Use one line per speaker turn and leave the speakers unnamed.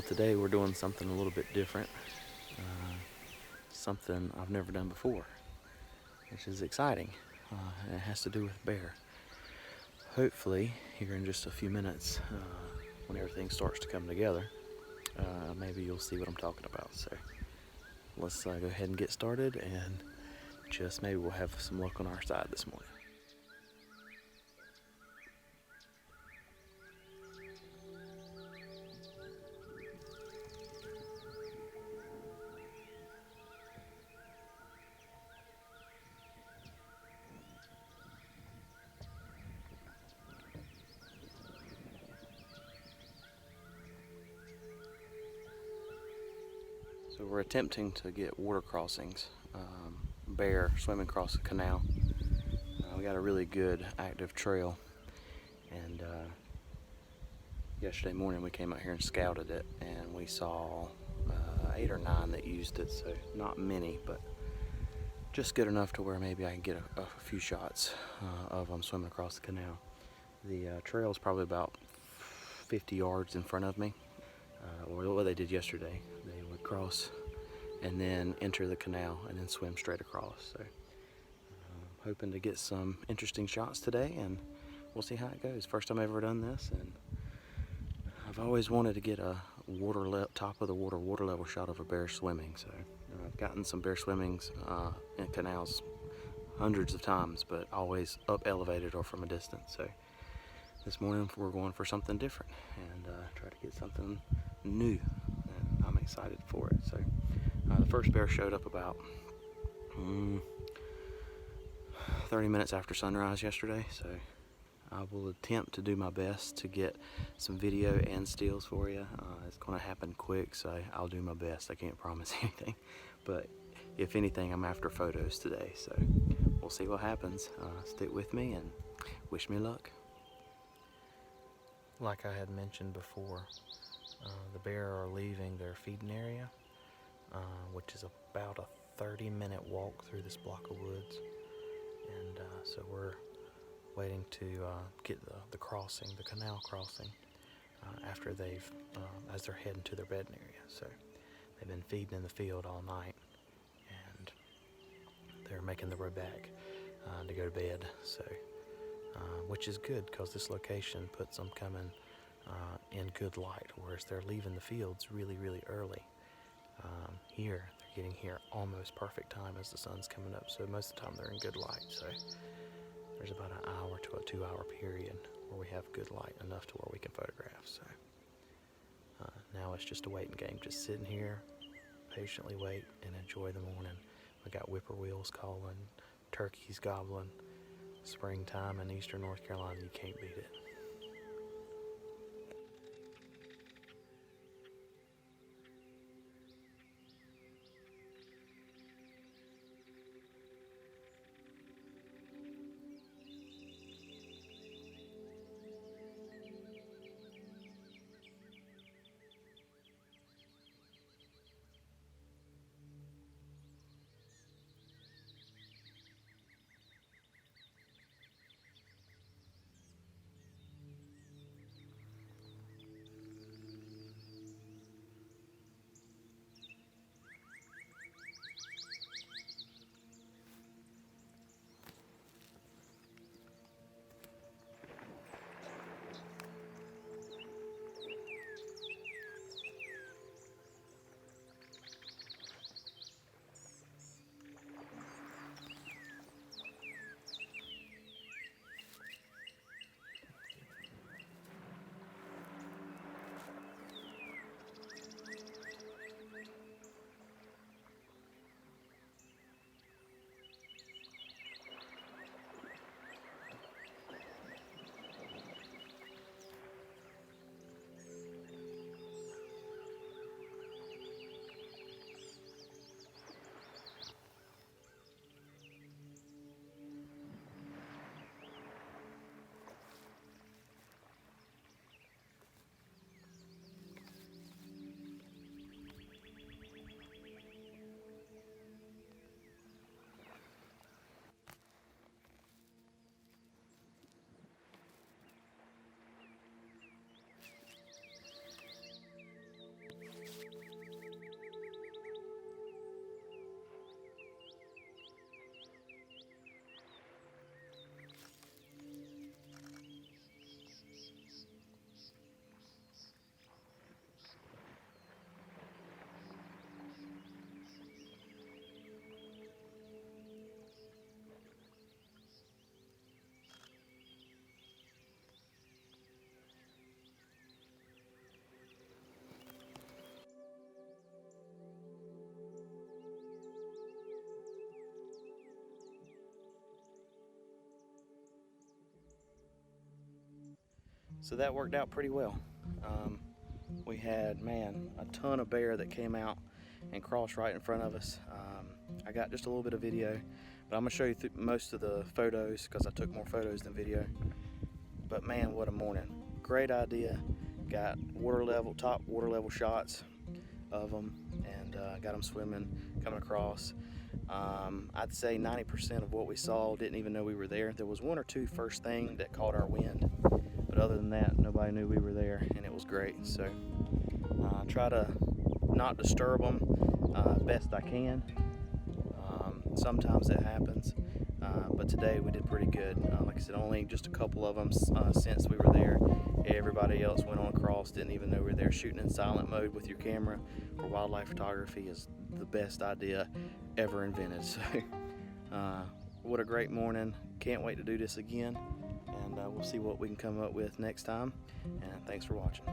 today we're doing something a little bit different, something I've never done before, which is exciting. And it has to do with bear. Hopefully, here in just a few minutes, when everything starts to come together, maybe you'll see what I'm talking about. So let's go ahead and get started, and just maybe we'll have some luck on our side this morning. So we're attempting to get water crossings, bear swimming across the canal. We got a really good active trail, and yesterday morning we came out here and scouted it, and we saw 8 or 9 that used it, so not many, but just good enough to where maybe I can get a few shots of them swimming across the canal. The trail is probably about 50 yards in front of me. What they did yesterday, they would cross and then enter the canal and then swim straight across. So hoping to get some interesting shots today, and we'll see how it goes. First time I've ever done this, and I've always wanted to get a top of the water level shot of a bear swimming. So I've gotten some bear swimmings in canals hundreds of times, but always up elevated or from a distance. So this morning we're going for something different and try to get something new, and I'm excited for it. So the first bear showed up about 30 minutes after sunrise yesterday, so I will attempt to do my best to get some video and stills for you. It's going to happen quick, so I'll do my best. I can't promise anything, but if anything, I'm after photos today, so we'll see what happens. Stick with me and wish me luck. Like I had mentioned before, the bear are leaving their feeding area, which is about a 30-minute walk through this block of woods, and so we're waiting to get the crossing, the canal crossing, after they've, as they're heading to their bedding area. So they've been feeding in the field all night, and they're making the road back to go to bed. So, which is good, because this location puts them coming in good light, whereas they're leaving the fields really, really early. Here, they're getting here almost perfect time as the sun's coming up, so most of the time they're in good light. So there's about an hour to a 2-hour period where we have good light enough to where we can photograph. So now it's just a waiting game, just sitting here, patiently wait and enjoy the morning. We got whippoorwills calling, turkeys gobbling. Springtime in eastern North Carolina, you can't beat it. So that worked out pretty well. We had, man, a ton of bear that came out and crossed right in front of us. I got just a little bit of video, but I'm gonna show you most of the photos because I took more photos than video. But man, what a morning. Great idea. Got top water level shots of them, and got them swimming, coming across. I'd say 90% of what we saw didn't even know we were there. There was one or two first thing that caught our wind, but other than that, nobody knew we were there, and it was great. So try to not disturb them best I can. Sometimes it happens, but today we did pretty good. Like I said, only just a couple of them since we were there. Everybody else went on across, didn't even know we were there. Shooting in silent mode with your camera for wildlife photography is the best idea ever invented. So what a great morning. Can't wait to do this again, and we'll see what we can come up with next time. And thanks for watching.